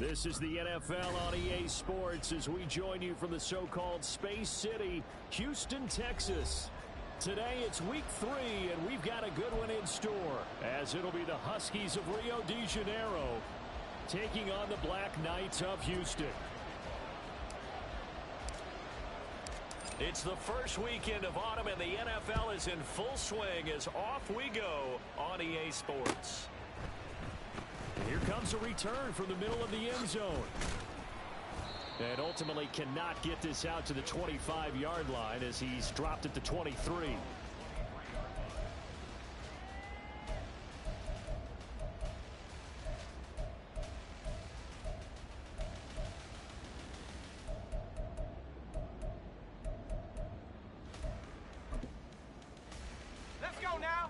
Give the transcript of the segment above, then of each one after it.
This is the NFL on EA Sports as we join you from the so-called Space City, Houston, Texas. Today it's week 3, and we've got a good one in store, as it'll be the Huskies of Rio de Janeiro taking on the Black Knights of Houston. It's the first weekend of autumn, and the NFL is in full swing as off we go on EA Sports. Here comes a return from the middle of the end zone. And ultimately cannot get this out to the 25-yard line as he's dropped at the 23. Let's go now.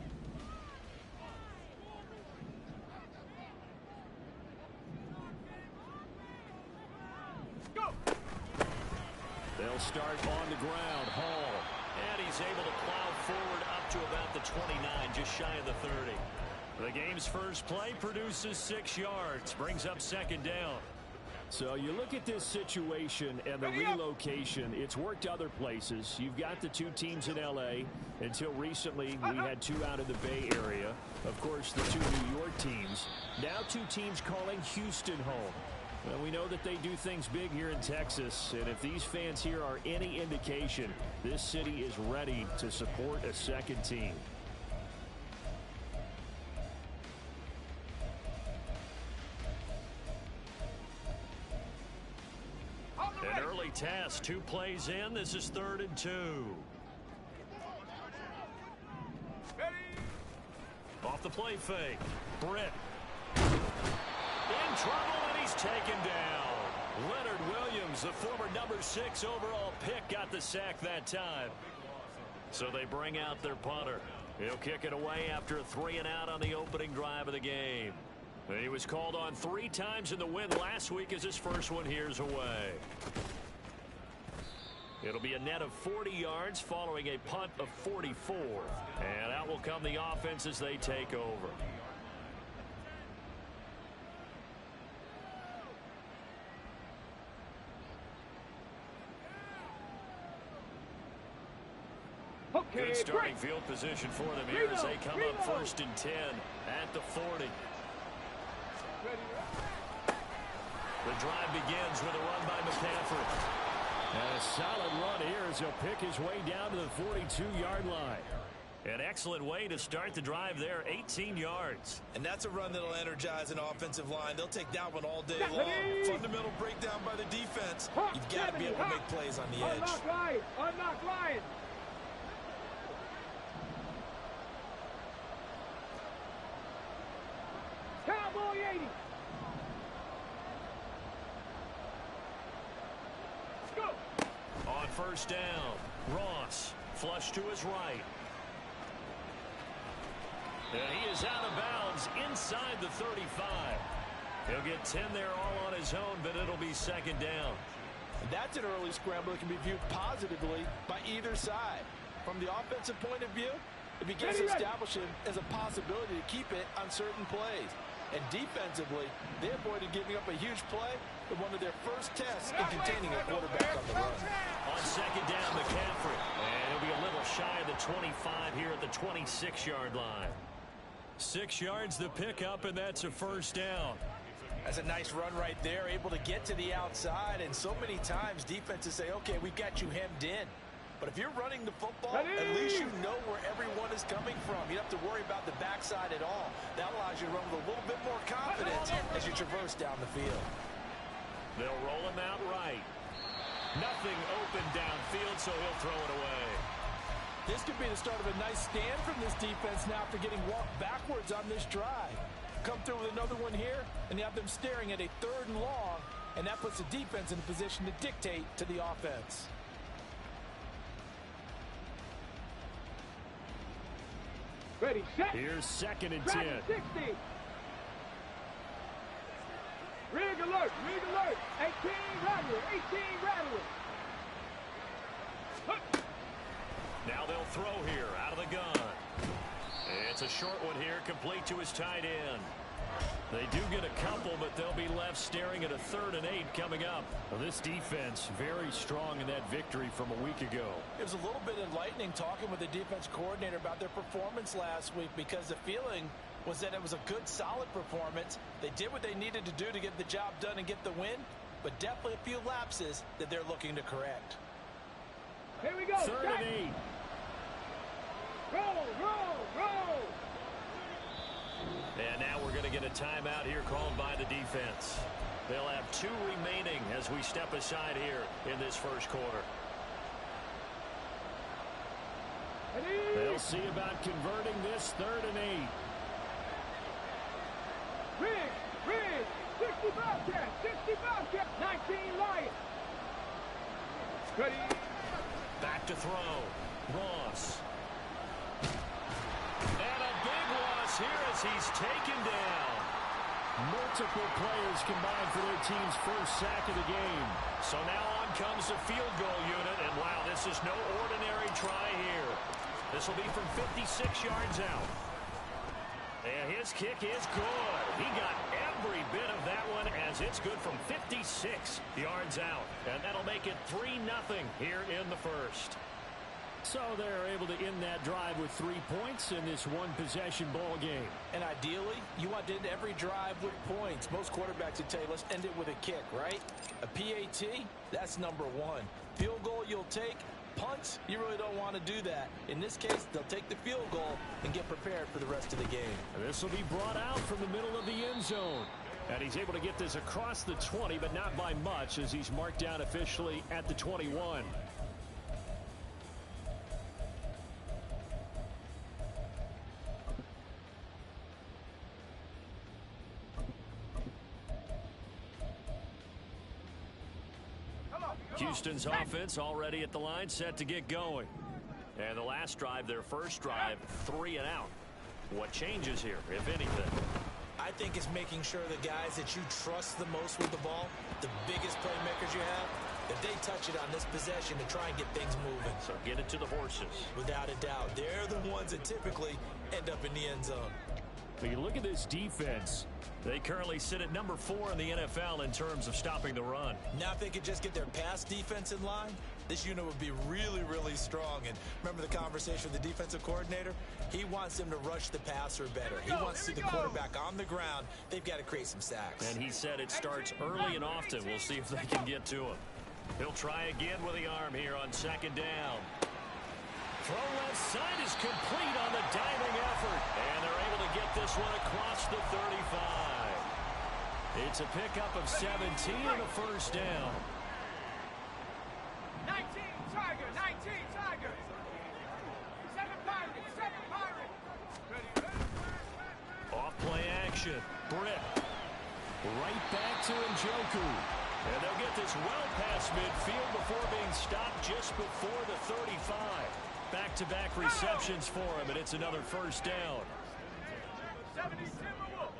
They'll start on the ground. Hall. And he's able to plow forward up to about the 29, just shy of the 30. The game's first play produces 6 yards, brings up second down. So you look at this situation and the relocation, it's worked other places. You've got the 2 teams in L.A. Until recently, we had 2 out of the Bay Area. Of course, the 2 New York teams. Now 2 teams calling Houston home. Well, we know that they do things big here in Texas, and if these fans here are any indication, this city is ready to support a second team. An early test, 2 plays in. This is 3rd and 2. Off the play fake. Britt. In trouble, and he's taken down. Leonard Williams, the former number 6 overall pick, got the sack that time. So they bring out their punter. He'll kick it away after a 3-and-out on the opening drive of the game. He was called on 3 times in the win last week as his first one here's away. It'll be a net of 40 yards following a punt of 44. And out will come the offense as they take over. Good starting field position for them here as they come up 1st and 10 at the 40. The drive begins with a run by McCaffrey. And a solid run here as he'll pick his way down to the 42-yard line. An excellent way to start the drive there, 18 yards. And that's a run that'll energize an offensive line. They'll take that one all day long. Fundamental breakdown by the defense. You've got to be able to make plays on the edge. Unlock line. Unlock line. Cowboy 80. Let's go. On 1st down, Ross flush to his right. And he is out of bounds inside the 35. He'll get 10 there all on his own, but it'll be 2nd down. And that's an early scramble that can be viewed positively by either side. From the offensive point of view, it begins to establish him as a possibility to keep it on certain plays. And defensively, they avoided giving up a huge play with one of their first tests in containing a quarterback on the run. On 2nd down, McCaffrey. And it'll be a little shy of the 25 here at the 26-yard line. 6 yards the pickup, and that's a 1st down. That's a nice run right there, able to get to the outside. And so many times defenses say, okay, we've got you hemmed in. But if you're running the football, at least you know where everyone is coming from. You don't have to worry about the backside at all. That allows you to run with a little bit more confidence as you traverse down the field. They'll roll him out right. Nothing open downfield, so he'll throw it away. This could be the start of a nice stand from this defense now after getting walked backwards on this drive. Come through with another one here, and you have them staring at a 3rd and long, and that puts the defense in a position to dictate to the offense. Ready, set. Here's 2nd and 10. 60. Rig alert, 18 rattler, 18 rattler. Now they'll throw here out of the gun. It's a short one here, complete to his tight end. They do get a couple, but they'll be left staring at a 3rd and 8 coming up. Well, this defense very strong in that victory from a week ago. It was a little bit enlightening talking with the defense coordinator about their performance last week, because the feeling was that it was a good, solid performance. They did what they needed to do to get the job done and get the win, but definitely a few lapses that they're looking to correct. Here we go. 3rd and 8. Roll, roll, roll. And now we're going to get a timeout here called by the defense. They'll have 2 remaining as we step aside here in this first quarter. They'll see about converting this 3rd and 8. Rig, 65 cat, 65 cat, 19 Lions. Ready. Back to throw. Ross. And a big loss here as he's taken down. Multiple players combined for their team's first sack of the game. So now on comes the field goal unit, and wow, this is no ordinary try here. This will be from 56 yards out. And his kick is good. He got every bit of that one as it's good from 56 yards out. And that'll make it 3-0 here in the first. So they're able to end that drive with 3 points in this one-possession ball game. And ideally, you want to end every drive with points. Most quarterbacks would tell you, let's end it with a kick, right? A PAT, that's number 1. Field goal you'll take. Punts, you really don't want to do that. In this case, they'll take the field goal and get prepared for the rest of the game. This will be brought out from the middle of the end zone. And he's able to get this across the 20, but not by much, as he's marked down officially at the 21. Houston's offense already at the line, set to get going. And the last drive, their first drive, 3 and out. What changes here, if anything? I think it's making sure the guys that you trust the most with the ball, the biggest playmakers you have, that they touch it on this possession to try and get things moving. So get it to the horses. Without a doubt. They're the ones that typically end up in the end zone. But you look at this defense. They currently sit at number 4 in the NFL in terms of stopping the run. Now if they could just get their pass defense in line, this unit would be really, really strong. And remember the conversation with the defensive coordinator? He wants them to rush the passer better. He wants to see the quarterback on the ground. They've got to create some sacks. And he said it starts early and often. We'll see if they can get to him. He'll try again with the arm here on 2nd down. Throw left side is complete on the diving effort. And they're able to get this one across the 35. It's a pickup of 17 and a first down. 19 Tiger, 19 Tiger. 7 Pirates, 7 Pirates. Ready. Off play action. Britt. Right back to Njoku. And they'll get this well past midfield before being stopped just before the 35. Back-to-back receptions for him, and it's another first down. 70 Timberwolves.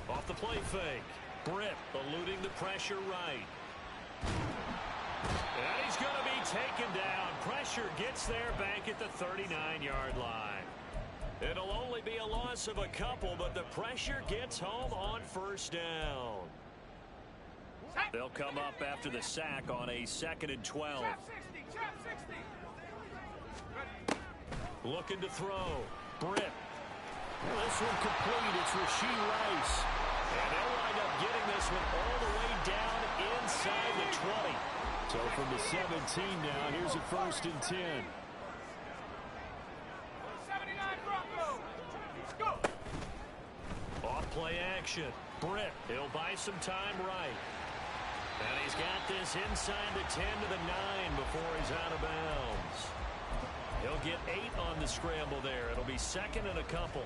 Off the play fake. Britt eluding the pressure right. And he's going to be taken down. Pressure gets there back at the 39-yard line. It'll only be a loss of a couple, but the pressure gets home on first down. They'll come up after the sack on a 2nd and 12. Trap 60. Looking to throw. Britt. This one complete. It's Rashee Rice. And they'll wind up getting this one all the way down inside the 20. So from the 17 now, here's a 1st and 10. 79 Broncos. Go. Off play action. Britt. He'll buy some time right. And he's got this inside the 10 to the 9 before he's out of bounds. He'll get 8 on the scramble there. It'll be 2nd and a couple.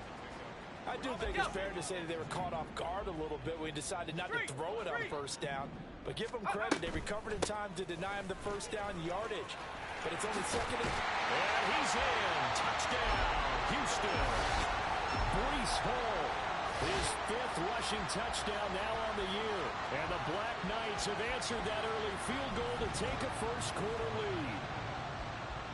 I do think it's fair to say that they were caught off guard a little bit when he decided not to throw it on first down. But give them credit. They recovered in time to deny him the first down yardage. But it's only 2nd and he's in. Touchdown, Houston. Breece Hall, his 5th rushing touchdown now on the year. And the Black Knights have answered that early field goal to take a first quarter lead.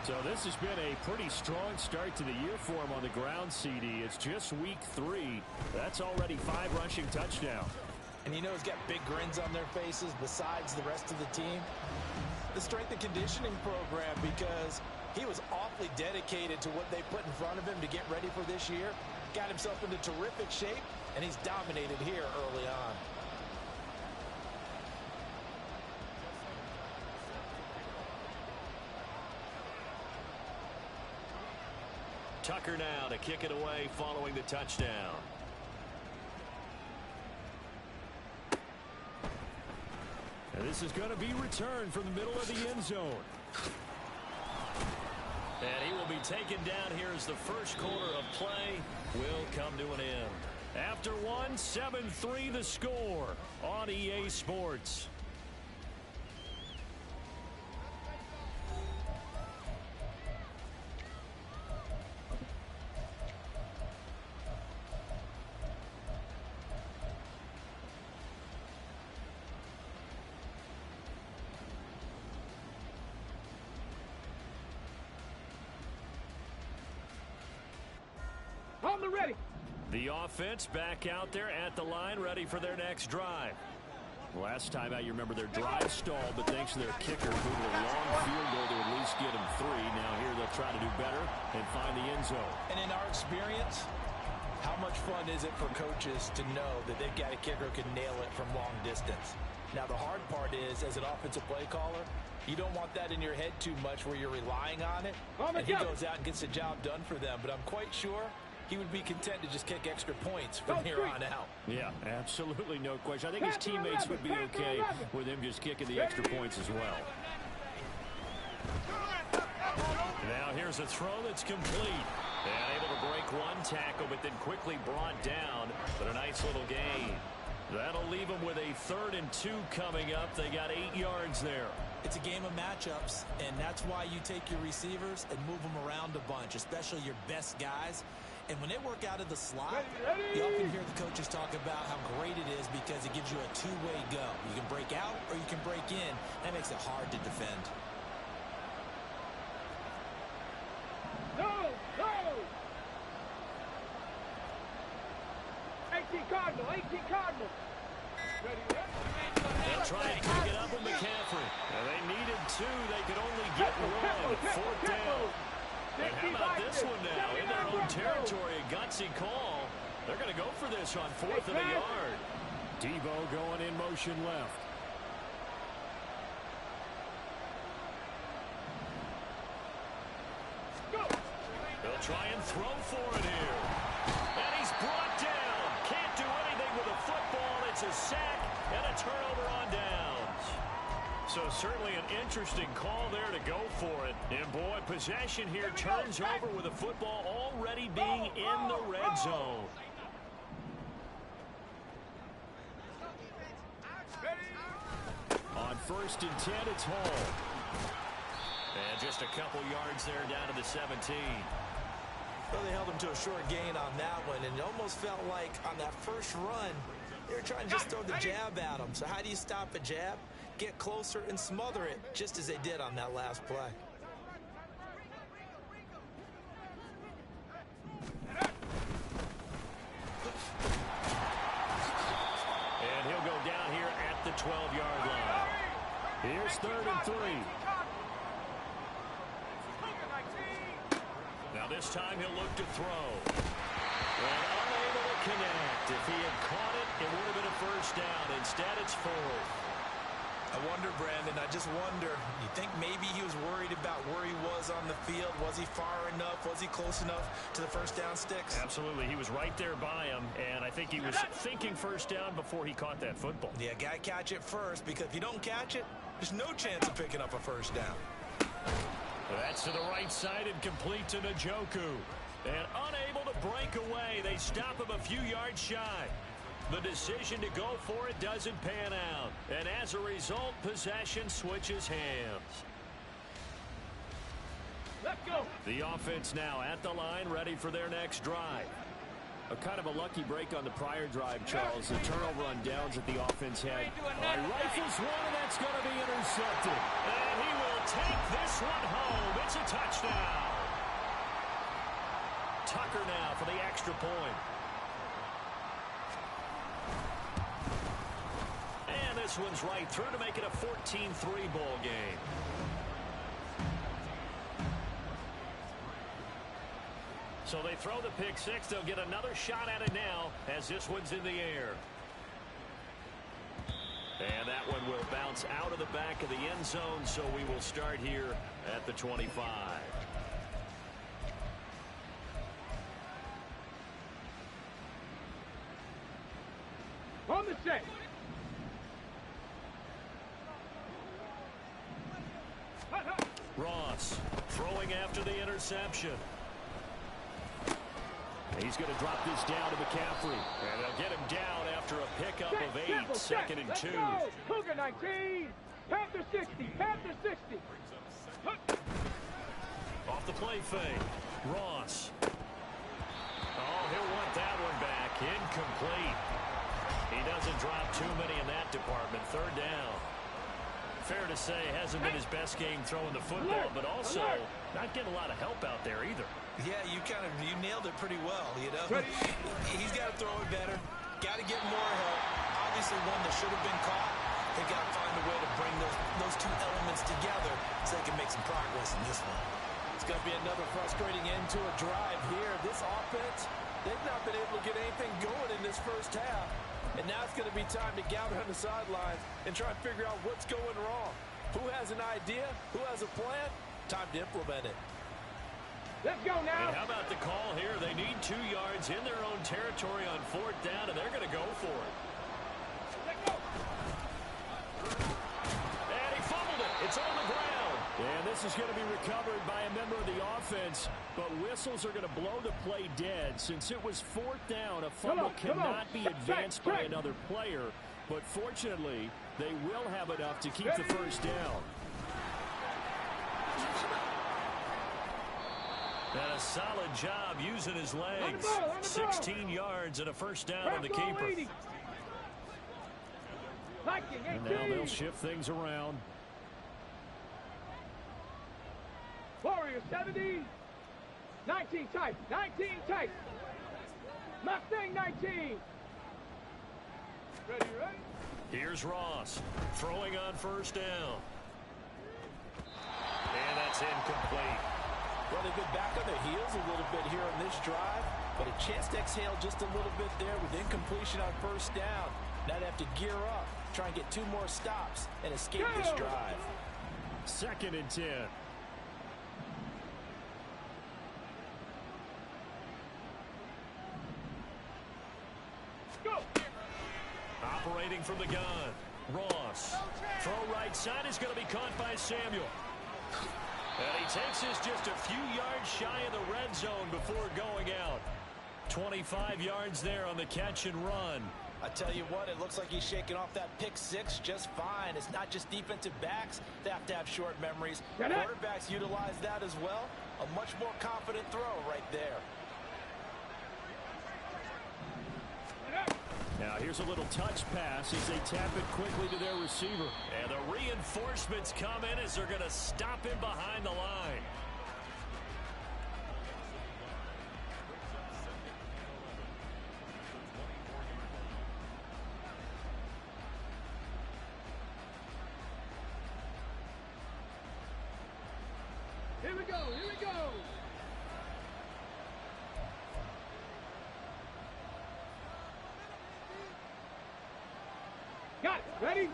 So this has been a pretty strong start to the year for him on the ground, CD. It's just week 3. That's already 5 rushing touchdowns. And you know he's got big grins on their faces besides the rest of the team. The strength and conditioning program, because he was awfully dedicated to what they put in front of him to get ready for this year. Got himself into terrific shape, and he's dominated here early on. Tucker now to kick it away following the touchdown. And this is going to be returned from the middle of the end zone. And he will be taken down here as the first quarter of play will come to an end. After one, 7-3 the score on EA Sports. On the ready. The offense back out there at the line, ready for their next drive. Last time out, you remember their drive stalled, but thanks to their kicker, who did a long field goal to at least get them 3. Now here they'll try to do better and find the end zone. And in our experience, how much fun is it for coaches to know that they've got a kicker who can nail it from long distance? Now, the hard part is, as an offensive play caller, you don't want that in your head too much where you're relying on it. And he goes out and gets the job done for them. But I'm quite sure he would be content to just kick extra points from here on out. Yeah, absolutely no question. I think his teammates would be okay with him just kicking the extra points as well. Now here's a throw that's complete. And able to break one tackle, but then quickly brought down. But a nice little gain. That'll leave them with a 3rd and 2 coming up. They got 8 yards there. It's a game of matchups, and that's why you take your receivers and move them around a bunch, especially your best guys. And when they work out of the slot, you often hear the coaches talk about how great it is because it gives you a two-way go. You can break out or you can break in. That makes it hard to defend. No, no. 18 Cardinal, 18 Cardinal. They'll try and pick it up with McCaffrey. Now they needed 2. They could only get 1. 4th down. And how about this one now? In their own territory, a gutsy call. They're going to go for this on 4th and a yard. Debo going in motion left. They'll try and throw for it here. And he's brought down. Can't do anything with a football. It's a sack and a turnover on downs. So certainly an interesting call there to go for it. And boy, possession here turns over with the football already being in the red zone. On 1st and 10, it's Hall. And just a couple yards there down to the 17. Well, they held him to a short gain on that one, and it almost felt like on that first run, they were trying to just throw the jab at him. So how do you stop a jab? Get closer and smother it, just as they did on that last play. And he'll go down here at the 12-yard line. Here's 3rd and 3. Now this time he'll look to throw. And unable to connect. If he had caught it, it would have been a 1st down. Instead, it's 4th. I wonder, Brandon, I just wonder, you think maybe he was worried about where he was on the field? Was he far enough? Was he close enough to the 1st down sticks? Absolutely. He was right there by him, and I think he was thinking 1st down before he caught that football. Yeah, got to catch it first, because if you don't catch it, there's no chance of picking up a 1st down. That's to the right side and complete to Njoku. And unable to break away, they stop him a few yards shy. The decision to go for it doesn't pan out. And as a result, possession switches hands. Let's go. The offense now at the line, ready for their next drive. A kind of a lucky break on the prior drive, Charles. The turnover on downs that the offense had. Rifles one, and that's going to be intercepted. And he will take this one home. It's a touchdown. Tucker now for the extra point. And this one's right through to make it a 14-3 ball game. So they throw the pick six. They'll get another shot at it now as this one's in the air. And that one will bounce out of the back of the end zone, so we will start here at the 25. On the set. Ross throwing after the interception. He's going to drop this down to McCaffrey. And they'll get him down after a pickup of 8, second and 2. Cougar 19, Panther 60, Panther 60. Off the play fake. Ross. Oh, he'll want that one back. Incomplete. He doesn't drop too many in that department. Third down. Fair to say, hasn't been his best game throwing the football, but also not getting a lot of help out there either. Yeah, you nailed it pretty well, you know. He's got to throw it better. Got to get more help. Obviously one that should have been caught. They got to find a way to bring those two elements together so they can make some progress in this one. It's going to be another frustrating end to a drive here. This offense, they've not been able to get anything going in this first half. And now it's going to be time to gather on the sidelines and try and figure out what's going wrong. Who has an idea? Who has a plan? Time to implement it. Let's go now. And how about the call here? They need 2 yards in their own territory on 4th down, and they're going to go for it. Let's go. And he fumbled it. It's on the ground. And this is going to be recovered by a member of the offense, but whistles are going to blow the play dead. Since it was 4th down, a fumble cannot be advanced by another player, but fortunately, they will have enough to keep the first down. And a solid job using his legs. 16 yards and a first down on the keeper. And now they'll shift things around. Warrior 70. 19 tight. 19 tight. Mustang 19. Ready? Here's Ross throwing on first down. And that's incomplete. Well, they've been back on their heels a little bit here on this drive, but a chance to exhale just a little bit there with incompletion on first down. Now they have to gear up, try and get 2 more stops and escape this drive. 2nd and 10. Go. Operating from the gun. Ross. Throw right side is going to be caught by Samuel. And he takes us just a few yards shy of the red zone before going out. 25 yards there on the catch and run. I tell you what, it looks like he's shaking off that pick six just fine. It's not just defensive backs that have to have short memories. Quarterbacks utilize that as well. A much more confident throw right there. Now here's a little touch pass as they tap it quickly to their receiver. And the reinforcements come in as they're going to stop him behind the line. Here we go. Here we go. Got it. Ready?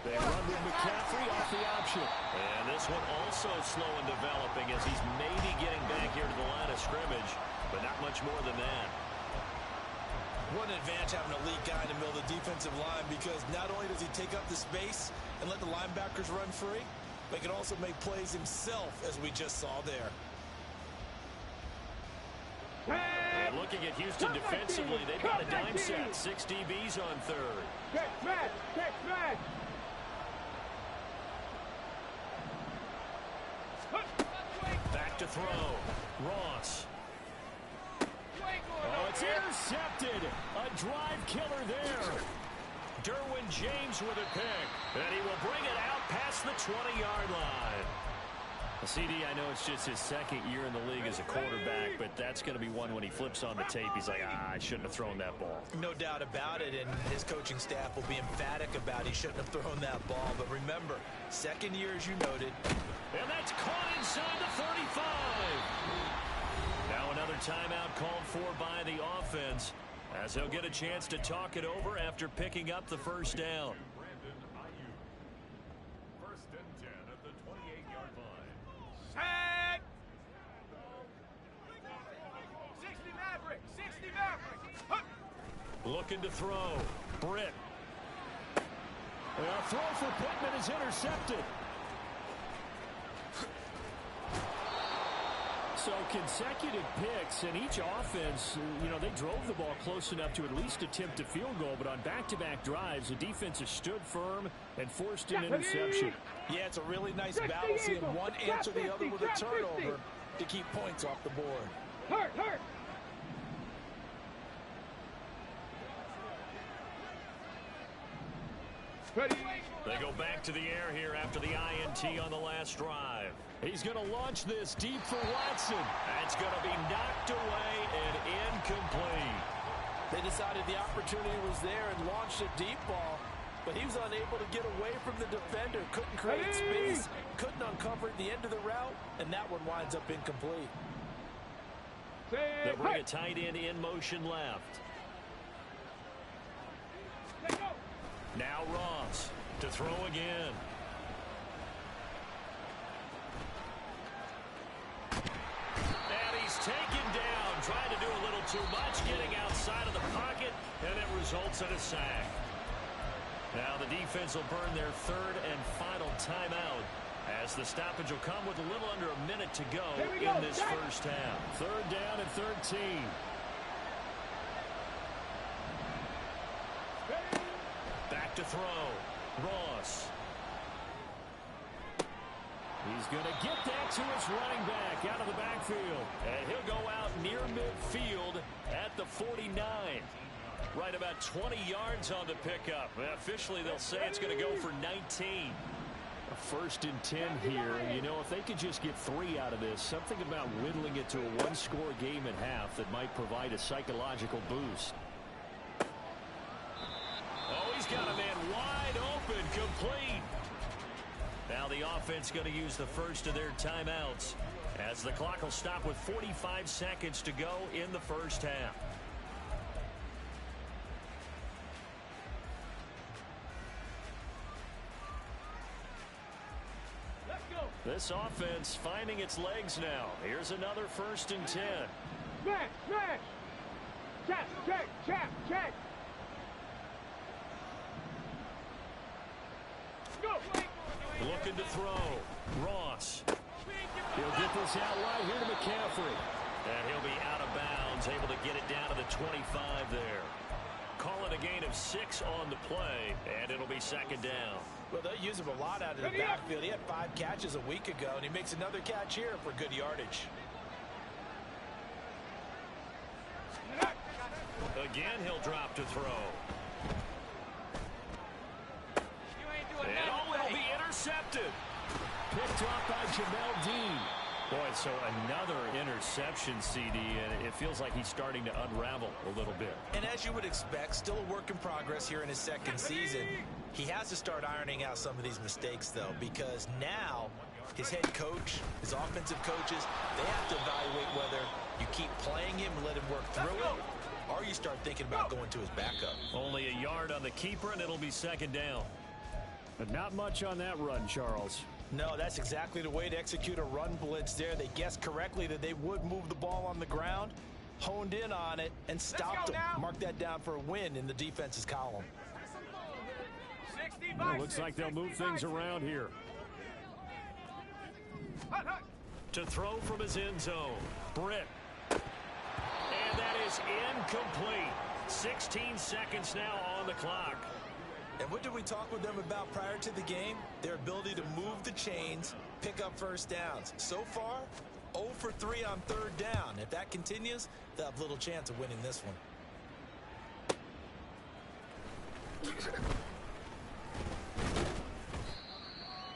They run with McCaffrey off the option. And this one also slow in developing as he's maybe getting back here to the line of scrimmage, but not much more than that. What an advantage having an elite guy in the middle of the defensive line, because not only does he take up the space and let the linebackers run free, but he can also make plays himself, as we just saw there. And looking at Houston defensively, they've got a dime set. 6 DBs on third. Check smash. Check smash. Back to throw. Ross. Oh, it's intercepted. A drive killer there. Derwin James with a pick. And he will bring it out past the 20-yard line. CD, I know it's just his second year in the league as a quarterback, but that's going to be one when he flips on the tape. He's like, I shouldn't have thrown that ball. No doubt about it, and his coaching staff will be emphatic about he shouldn't have thrown that ball. But remember, second year, as you noted. And that's caught inside the 35. Now another timeout called for by the offense, as they'll get a chance to talk it over after picking up the first down. Set! 60 Maverick! 60 Maverick! Hup! Looking to throw. Britt. A throw for Pittman is intercepted. So consecutive picks, and each offense, they drove the ball close enough to at least attempt a field goal, but on back-to-back drives, the defense has stood firm and forced an interception. Yeah, it's a really nice battle, seeing one answer the other with a turnover to keep points off the board. Hurt! Ready? They go back to the air here after the INT on the last drive. He's going to launch this deep for Watson. That's going to be knocked away and incomplete. They decided the opportunity was there and launched a deep ball, but he was unable to get away from the defender. Couldn't create space, couldn't uncover the end of the route, and that one winds up incomplete. They'll bring a tight end in motion left. Now Ross to throw again. And he's taken down, trying to do a little too much, getting outside of the pocket, and it results in a sack. Now the defense will burn their third and final timeout, as the stoppage will come with a little under a minute to go in this first half. Third down and 13. Back to throw. Ross. He's going to get that to his running back out of the backfield. And he'll go out near midfield at the 49. Right about 20 yards on the pickup. Officially, they'll say it's going to go for 19. A 1st and 10 here. And, if they could just get 3 out of this, something about whittling it to a one-score game at half that might provide a psychological boost. Oh, he's got a man wide open, complete. Now the offense going to use the first of their timeouts, as the clock will stop with 45 seconds to go in the first half. Let's go! This offense finding its legs now. Here's another 1st and 10. Smash! Check! Go! Looking to throw. Ross. He'll get this out wide here to McCaffrey. And he'll be out of bounds, able to get it down to the 25 there. Call it a gain of 6 on the play, and it'll be 2nd down. Well, they'll use him a lot out of the backfield. He had 5 catches a week ago, and he makes another catch here for good yardage. Again, he'll drop to throw. You ain't doing And it'll be intercepted. Picked off by Jamel Dean. Boy, so another interception, CD, and it feels like he's starting to unravel a little bit. And as you would expect, still a work in progress here in his second season. He has to start ironing out some of these mistakes, though, because now his head coach, his offensive coaches, they have to evaluate whether you keep playing him and let him work through it, or you start thinking about going to his backup. Only a yard on the keeper, and it'll be 2nd down. But not much on that run, Charles. No, that's exactly the way to execute a run blitz there. They guessed correctly that they would move the ball on the ground, honed in on it, and stopped them. Mark that down for a win in the defense's column. Looks like they'll move things around here. To throw from his end zone, Britt. And that is incomplete. 16 seconds now on the clock. And what did we talk with them about prior to the game? Their ability to move the chains, pick up first downs. So far, 0 for 3 on third down. If that continues, they'll have little chance of winning this one.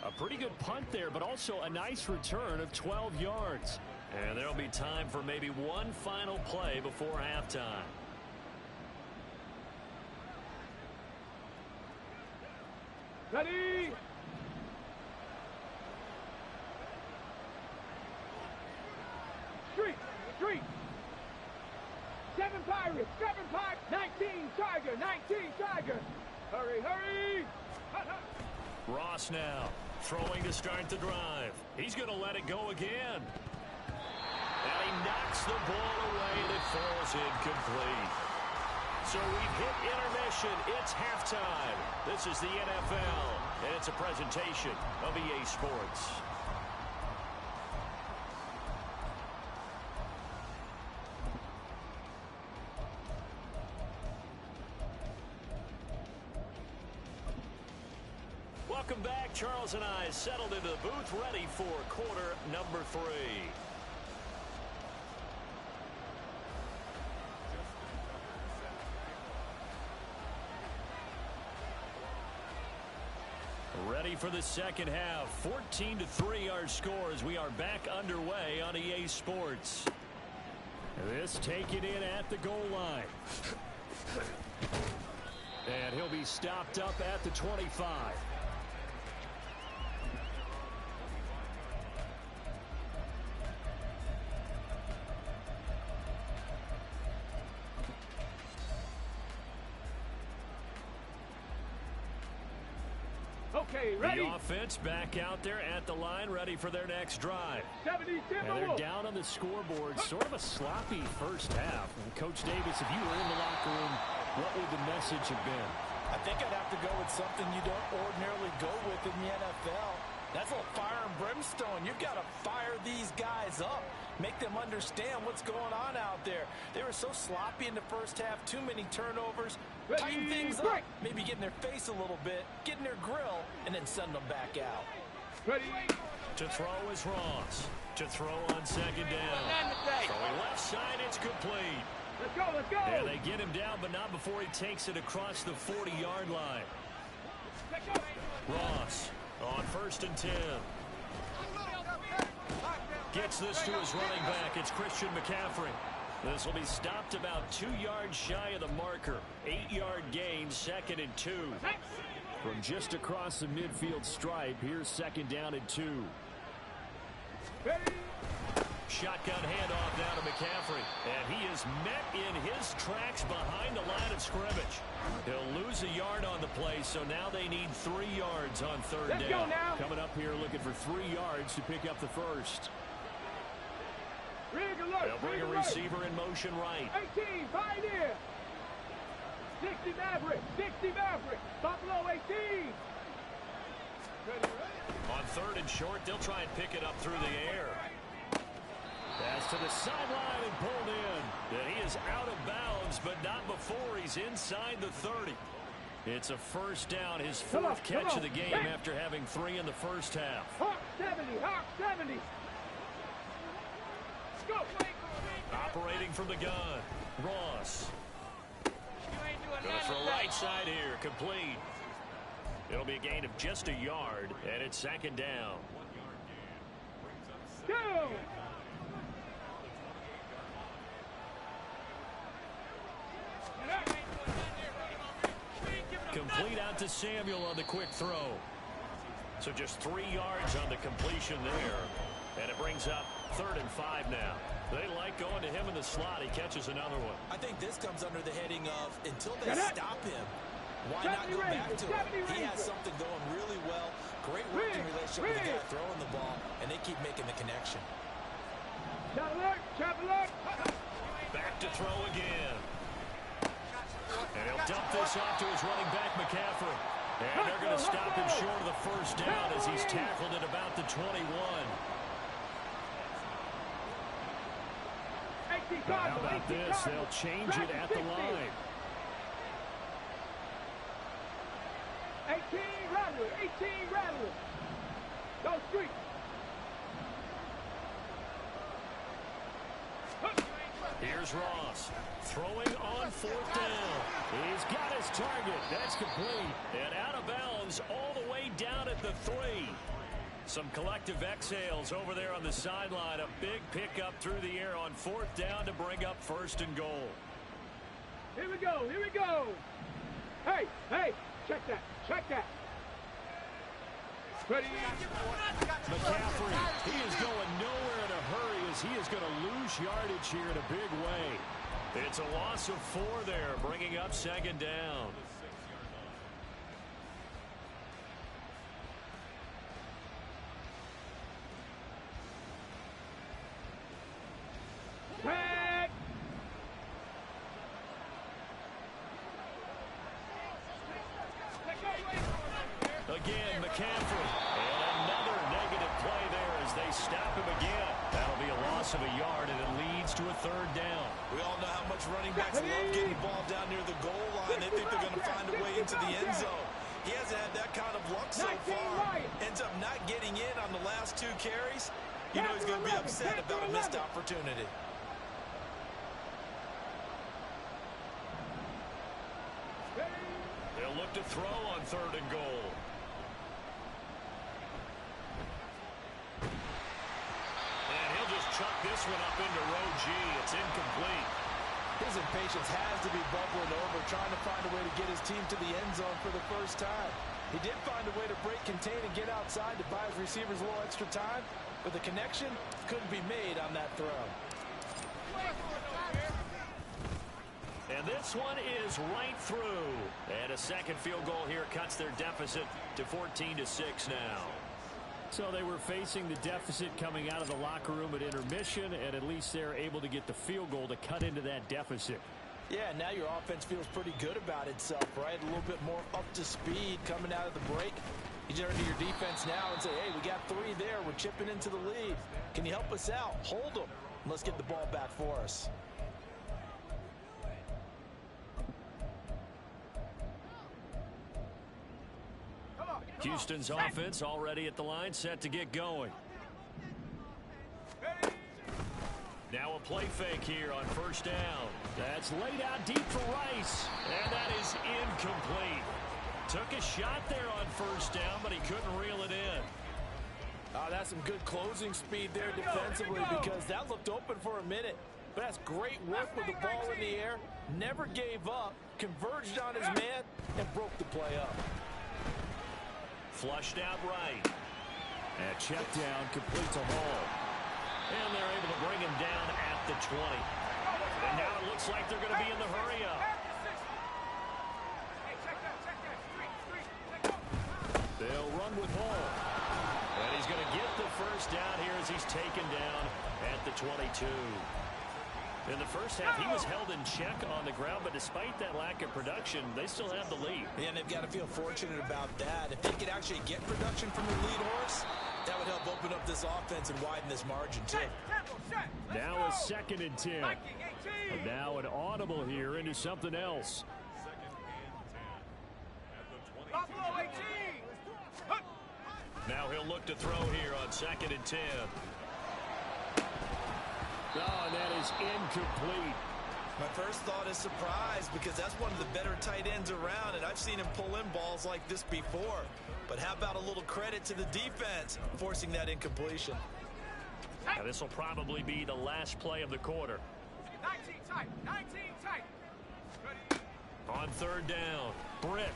A pretty good punt there, but also a nice return of 12 yards. And there'll be time for maybe one final play before halftime. Ready? Street. 7 Pirates, 19 Tiger. Hurry. Ross now throwing to start the drive. He's going to let it go again. And he knocks the ball away and it falls incomplete. So we've hit intermission. It's halftime. This is the NFL, and it's a presentation of EA Sports. Welcome back. Charles and I settled into the booth, ready for quarter number 3. Ready for the second half. 14-3 our score as we are back underway on EA Sports. This taken in at the goal line. And he'll be stopped up at the 25. Okay, ready? The offense back out there at the line, ready for their next drive. 70 And they're down on the scoreboard. Sort of a sloppy first half. And Coach Davis, if you were in the locker room, what would the message have been? I think I'd have to go with something you don't ordinarily go with in the NFL. That's a little fire and brimstone. You've got to fire these guys up. Make them understand what's going on out there. They were so sloppy in the first half. Too many turnovers. Tighten things up. Maybe get in their face a little bit. Get in their grill. And then send them back out. Ready? To throw is Ross. To throw on second down. Throwing left side, it's complete. Let's go. And they get him down, but not before he takes it across the 40-yard line. Ross on 1st and 10. Gets this to his running back. It's Christian McCaffrey. This will be stopped about 2 yards shy of the marker. 8-yard gain, 2nd and 2. From just across the midfield stripe, here's 2nd down and 2. Ready? Shotgun handoff now to McCaffrey. And he is met in his tracks behind the line of scrimmage. He'll lose a yard on the play, so now they need 3 yards on 3rd down. Let's go now. Coming up here looking for 3 yards to pick up the first. They'll bring a receiver in motion right. 18, Pioneer. 60 Maverick. Buffalo 18. Ready. On 3rd and short, they'll try and pick it up through the air. Pass to the sideline and pulled in. And he is out of bounds, but not before he's inside the 30. It's a first down, his 4th catch of the game after having 3 in the first half. Hawk 70. Go. Operating from the gun, Ross. Going to throw right side here, complete. It'll be a gain of just a yard, and it's 2nd down. Go. Complete out to Samuel on the quick throw. So just 3 yards on the completion there. And it brings up 3rd and 5 now. They like going to him in the slot. He catches another one. I think this comes under the heading of until they stop him, why not go back to him? He has something going really well. Great working relationship with the guy throwing the ball, and they keep making the connection. Trap alert. Back to throw again. And he'll dump this off to his running back, McCaffrey. And they're going to stop him short of the first down as he's tackled at about the 21. How about this? They'll change it at the line. 18 Rattler. Go street. Here's Ross. Throwing on fourth down. He's got his target. That's complete. And out of bounds all the way down at the 3. Some collective exhales over there on the sideline. A big pickup through the air on fourth down to bring up first and goal. Here we go. Here we go. Hey, hey, check that. Check that. Ready? McCaffrey, he is going nowhere in a hurry as he is going to lose yardage here in a big way. It's a loss of 4 there, bringing up second down. Again, McCaffrey. And another negative play there as they stop him again. That'll be a loss of a yard, and it leads to a third down. We all know how much running backs love getting the ball down near the goal line. They think they're going to find a way into the end zone. He hasn't had that kind of luck so far. Ends up not getting in on the last 2 carries. You know he's going to be upset about a missed opportunity. They'll look to throw on third and goal. And he'll just chuck this one up into row G. It's incomplete. His impatience has to be bubbling over, trying to find a way to get his team to the end zone for the first time. He did find a way to break contain and get outside to buy his receivers a little extra time, but the connection couldn't be made on that throw. And this one is right through. And a second field goal here cuts their deficit to 14-6 now. So they were facing the deficit coming out of the locker room at intermission, and at least they're able to get the field goal to cut into that deficit. Yeah, now your offense feels pretty good about itself, right? A little bit more up to speed coming out of the break. You turn to your defense now and say, hey, we got 3 there. We're chipping into the lead. Can you help us out? Hold them. Let's get the ball back for us. Houston's offense already at the line, set to get going. Now a play fake here on first down. That's laid out deep for Rice. And that is incomplete. Took a shot there on first down, but he couldn't reel it in. That's some good closing speed there defensively because that looked open for a minute. But that's great work with the ball in the air. Never gave up, converged on his man, and broke the play up. Flushed out right. And check down, complete to Hall. And they're able to bring him down at the 20. And now it looks like they're going to be in the hurry up. They'll run with Hall. And he's going to get the first down here as he's taken down at the 22. In the first half, he was held in check on the ground, but despite that lack of production, they still have the lead. Yeah, and they've got to feel fortunate about that. If they could actually get production from the lead horse, that would help open up this offense and widen this margin, too. Now a 2nd and 10. And now an audible here into something else. Now he'll look to throw here on 2nd and 10. Oh, and that is incomplete. My first thought is surprise because that's one of the better tight ends around, and I've seen him pull in balls like this before. But how about a little credit to the defense forcing that incompletion? Now this will probably be the last play of the quarter. 19 tight, 19 tight. On third down, Britt.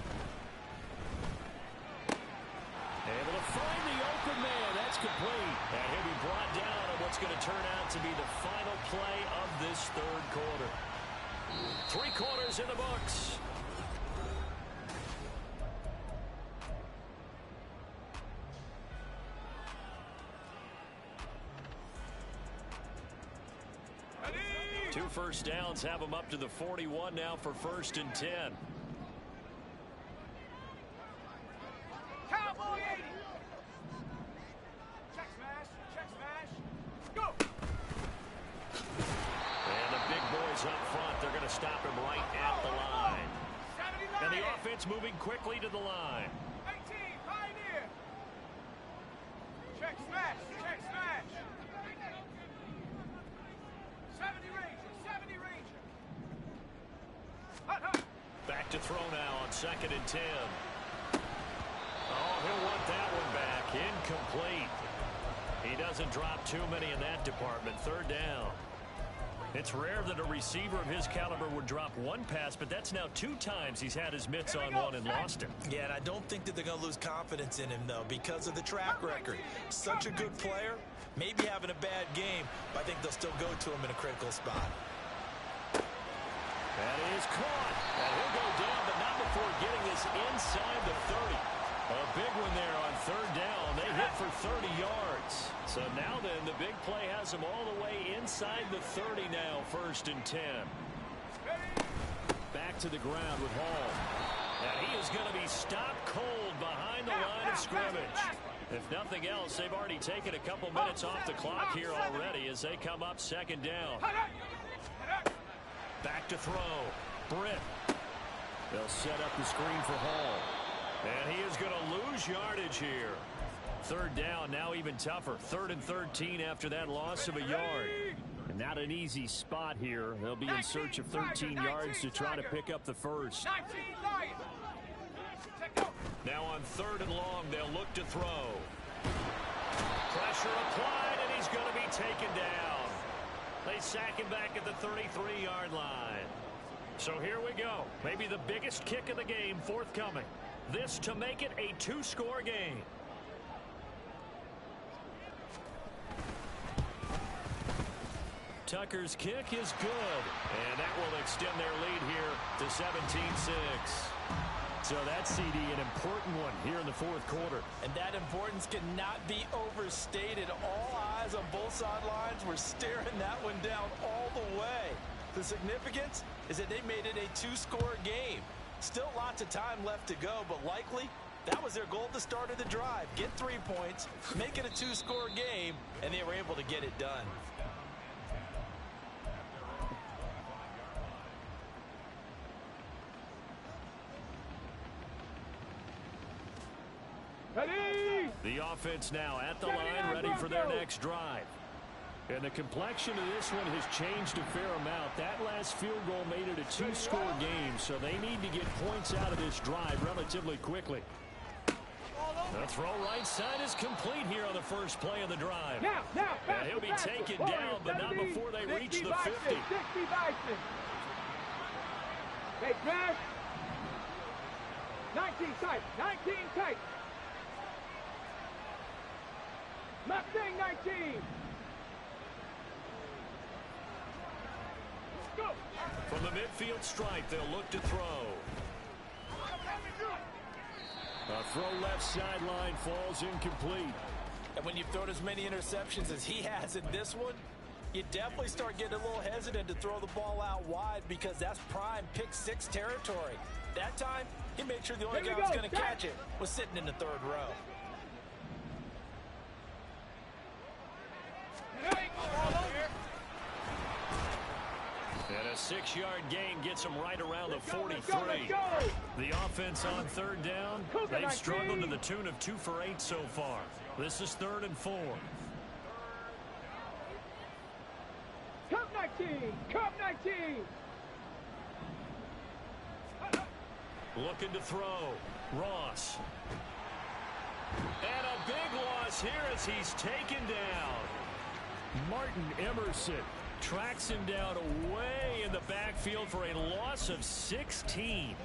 Able to find the open man. That's complete. And he'll be brought down on what's going to turn out to be the final play of this third quarter. 3 quarters in the books. Two first downs have them up to the 41 now for 1st and 10. Cowboy 80. Check smash, go. And the big boys up front, they're going to stop him right at the line. 79. And the offense moving quickly to the line. 18, Pioneer. Check smash, 70 Ranger, 70 Back to throw now on 2nd and 10. Oh, he'll want that one back. Incomplete. He doesn't drop too many in that department. 3rd down. It's rare that a receiver of his caliber would drop one pass, but that's now 2 times he's had his mitts on one and lost it. Yeah, and I don't think that they're going to lose confidence in him, though, because of the track record. Such a good player, maybe having a bad game, but I think they'll still go to him in a critical spot. That is caught. And he'll go down, but not before getting this inside the 30. A big one there on 3rd down. They hit for 30 yards. So now then, the big play has them all the way inside the 30 now, 1st and 10. Back to the ground with Hall. And he is going to be stopped cold behind the line of scrimmage. If nothing else, they've already taken a couple minutes off the clock here already as they come up 2nd down. Back to throw. Britt. They'll set up the screen for Hall. And he is going to lose yardage here. 3rd down, now even tougher. 3rd and 13 after that loss of a yard. And not an easy spot here. They'll be in search of 13 yards to try to pick up the first. Now on 3rd and long, they'll look to throw. Pressure applied, and he's going to be taken down. They sack him back at the 33-yard line. So here we go. Maybe the biggest kick of the game forthcoming. This to make it a 2-score game. Tucker's kick is good. And that will extend their lead here to 17-6. So that's, CD, an important one here in the 4th quarter. And that importance cannot be overstated. All eyes on both sidelines were staring that one down all the way. The significance is that they made it a 2-score game. Still lots of time left to go, but likely that was their goal at the start of the drive. Get 3 points, make it a 2-score game, and they were able to get it done. The offense now at the line, ready for their next drive. And the complexion of this one has changed a fair amount. That last field goal made it a 2-score game, so they need to get points out of this drive relatively quickly. The throw right side is complete here on the first play of the drive. And he'll be taken down, but not before they reach the 50. Hey, Brad. 19 tight. 19 tight. Mustang 19. Go. From the midfield stripe, they'll look to throw. A throw left sideline falls incomplete. And when you've thrown as many interceptions as he has in this one, you definitely start getting a little hesitant to throw the ball out wide because that's prime pick 6 territory. That time, he made sure the only guy who was going to catch it was sitting in the 3rd row. And a 6-yard gain gets them right around the 43. The offense on 3rd down, they've struggled to the tune of 2 for 8 so far. This is 3rd and 4. Cup 19! Cup 19! Looking to throw. Ross. And a big loss here as he's taken down. Martin Emerson tracks him down away in the backfield for a loss of 16.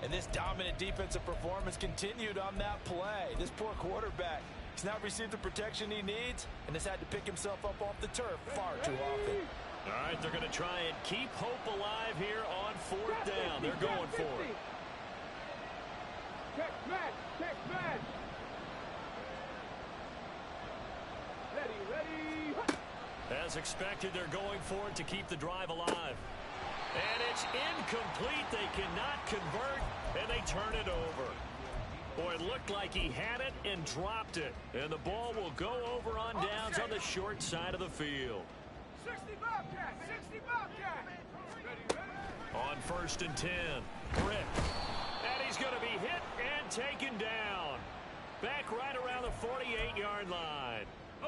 And this dominant defensive performance continued on that play. This poor quarterback, he's not received the protection he needs and has had to pick himself up off the turf far too often. All right, they're going to try and keep hope alive here on 4th down. They're going for it. Check match. Check match. Ready. As expected, they're going for it to keep the drive alive. And it's incomplete. They cannot convert, and they turn it over. Boy, it looked like he had it and dropped it. And the ball will go over on downs on the short side of the field. 60 Bobcat. 60 Bobcat. Ready. On 1st and 10, Britt. And he's going to be hit and taken down. Back right around the 48-yard line.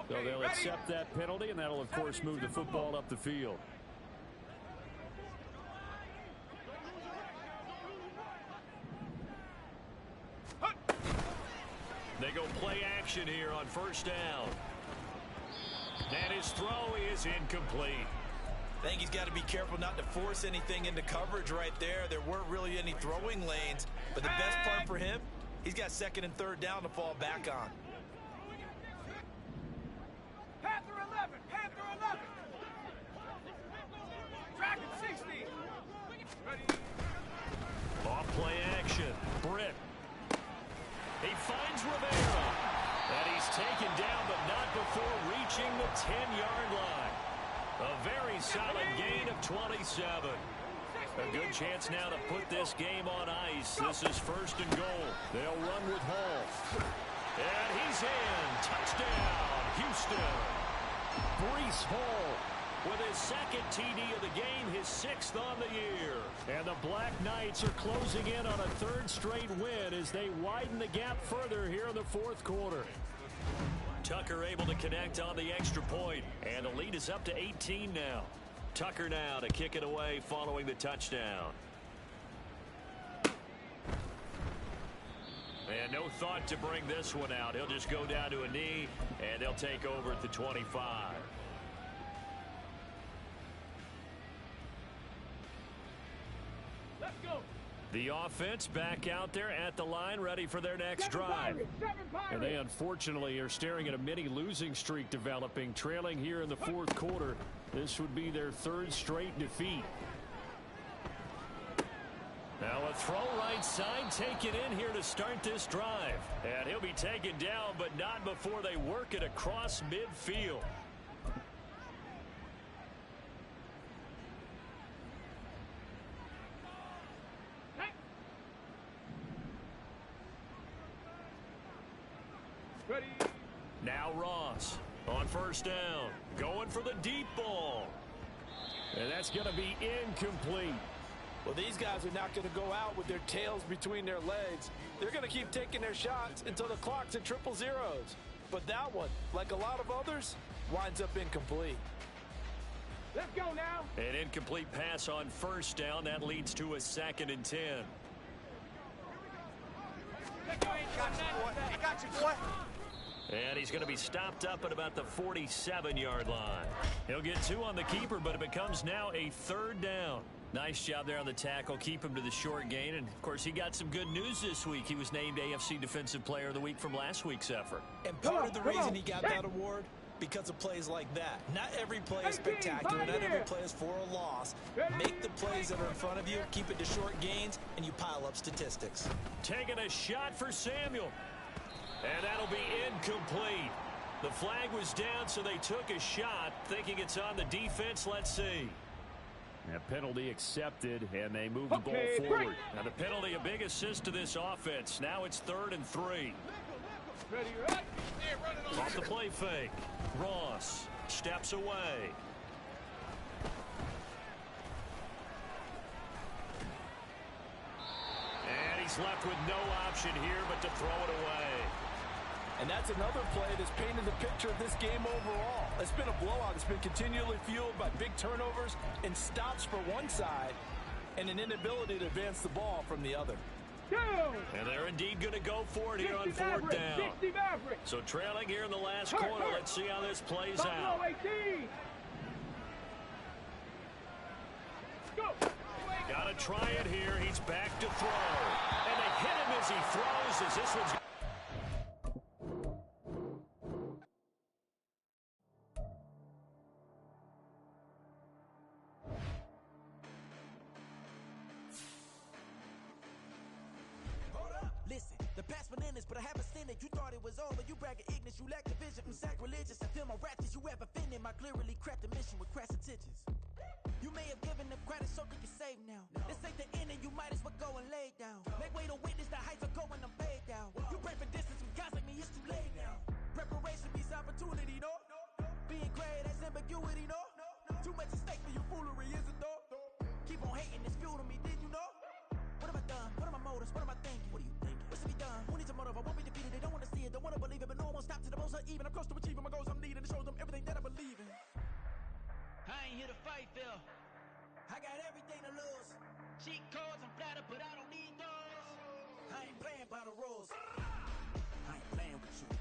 So they'll accept that penalty, and that'll, of course, move the football up the field. action here on first down. And his throw is incomplete. I think he's got to be careful not to force anything into coverage right there. There weren't really any throwing lanes. But the best part for him, he's got second and third down to fall back on. Panther 11, Panther 11. Dragon 60. Ready. Off play action. Britt. He finds Rivera. And he's taken down, but not before reaching the 10-yard line. A very solid gain of 27. A good chance now to put this game on ice. This is first and goal. They'll run with Hall. And he's in. Touchdown, Houston. Breece Hall with his second TD of the game, his sixth on the year. And the Black Knights are closing in on a third straight win as they widen the gap further here in the fourth quarter. Tucker able to connect on the extra point, and the lead is up to 18 now. Tucker now to kick it away following the touchdown. And no thought to bring this one out. He'll just go down to a knee, and they'll take over at the 25. Let's go. The offense back out there at the line, ready for their next drive. And they unfortunately are staring at a mini losing streak developing, trailing here in the fourth quarter. This would be their third straight defeat. Now a throw right side taken in here to start this drive. And he'll be taken down, but not before they work it across midfield. Ready. Now Ross on first down, going for the deep ball. And that's going to be incomplete. Well, these guys are not going to go out with their tails between their legs. They're going to keep taking their shots until the clock's at triple zeros. But that one, like a lot of others, winds up incomplete. Let's go now. An incomplete pass on first down. That leads to a second and 10. I got you, boy. And he's going to be stopped up at about the 47-yard line. He'll get two on the keeper, but it becomes now a third down. Nice job there on the tackle. Keep him to the short gain. And, of course, he got some good news this week. He was named AFC Defensive Player of the Week from last week's effort. And part of the reason he got that award, because of plays like that. Not every play is spectacular. Not every play is for a loss. Make the plays that are in front of you, keep it to short gains, and you pile up statistics. Taking a shot for Samuel. And that'll be incomplete. The flag was down, so they took a shot, thinking it's on the defense. Let's see. A penalty accepted, and they move the ball forward. Now the penalty, a big assist to this offense. Now it's 3rd and 3. Ready, right? Off the play fake. Ross steps away. And he's left with no option here but to throw it away. And that's another play that's painted the picture of this game overall. It's been a blowout. It's been continually fueled by big turnovers and stops for one side and an inability to advance the ball from the other. And they're indeed going to go for it here on 4th down. So trailing here in the last quarter. Let's see how this plays out. Got to try it here. He's back to throw. And they hit him as he throws as this one's... Listen, the past bananas, but I haven't seen it. You thought it was over. You bragging ignorance. You lack the vision from sacrilegious. I feel my ratchets. You ever offended my clearly cracked the mission with crass intentions. You may have given them credit so they can save now. This ain't the end and you might as well go and lay down. Make way to witness the heights are going, I'm paid down. You pray for distance with guys like me, it's too late now. Preparation means opportunity, no? Being great, that's ambiguity, no? Too much at stake for your foolery, is it though? Keep on hating, it's fuel to me, did you know? What have I done? What are my motives? What am I thinking? What are you thinking? What should be done? Who needs a motive? I won't be defeated. They don't want to see it, don't want to believe it, but no one won't stop to the most uneven. I'm close to achieving my goals. I'm needing to show them everything that I believe in. I ain't here to fight, Phil. I got everything to lose. Cheat codes, I'm flattered, but I don't need those. I ain't playing by the rules. I ain't playing with you.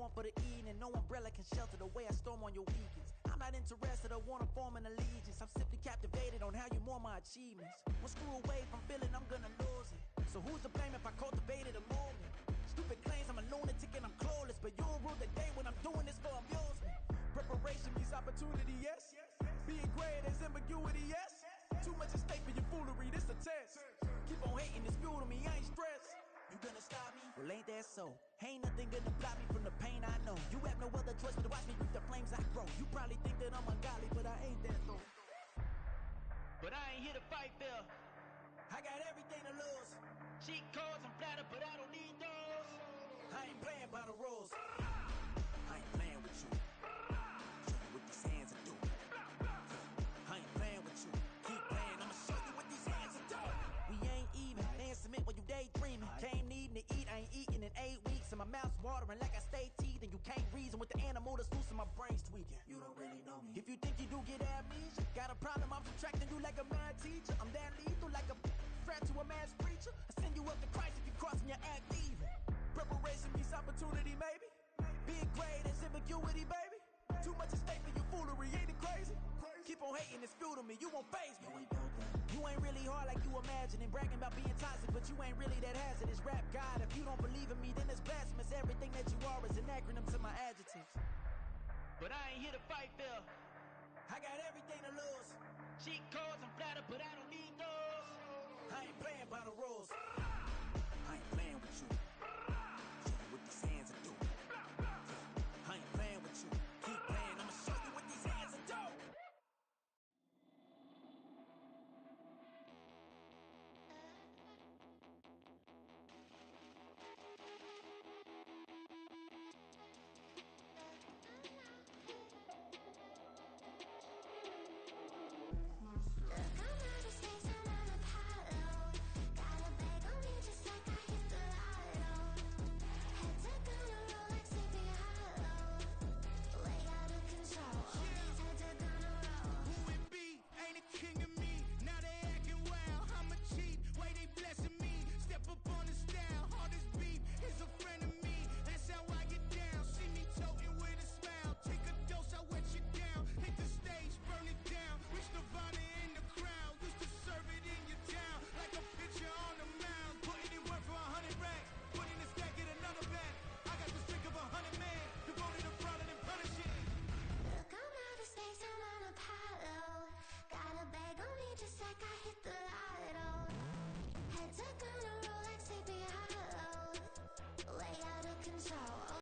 one for the evening. No umbrella can shelter the way I storm on your weekends. I'm not interested or wanna form an allegiance. I'm simply captivated on how you more my achievements. One screw away from feeling I'm gonna lose it. So who's to blame if I cultivated a moment? Stupid claims I'm a lunatic and I'm clueless, but you'll rule the day when I'm doing this for amusement. Preparation means opportunity, yes. Being great is ambiguity, yes. Too much at stake for your foolery, this a test. Keep on hating, it's fuel to me, I ain't stressed. You gonna stop me? Well, ain't that so? Ain't nothing gonna block me from the pain I know. You have no other choice but to watch me reap the flames I grow. You probably think that I'm ungodly, but I ain't that though. But I ain't here to fight fair. I got everything to lose. Cheat codes, I'm flattered, but I don't need those. I ain't playing by the rules. I ain't playing with you. Show you what these hands are doing. I ain't playing with you. Keep playing, I'ma show you what these hands are doing. We ain't even. They submit when you daydreaming. Came needing to eat, I ain't eating in 8 weeks. And my mouth's watering like I stay teething. You can't reason with the animal that's loose and my brain's tweaking. You don't really know me. If you think you do get amnesia, got a problem, I'm subtracting you like a mad teacher. I'm that lethal like a threat to a mass preacher. I send you up to Christ if you crossing your act evil. Preparation means opportunity, maybe. Being great is ambiguity, baby. Too much at stake for your foolery, ain't it crazy? Keep on hating, it's fuel to me, you won't faze me. You ain't really hard like you imagining. Bragging about being toxic, but you ain't really that hazardous. Rap God, if you don't believe in me, then it's blasphemous. Everything that you are is an acronym to my adjectives. But I ain't here to fight fair. I got everything to lose. Cheat codes, I'm flattered, but I don't need those. I ain't playing by the rules. I ain't playing with you. Show you what these hands are doing. I ain't playing with you. Keep playing, I'ma show you what these hands are doing. Control.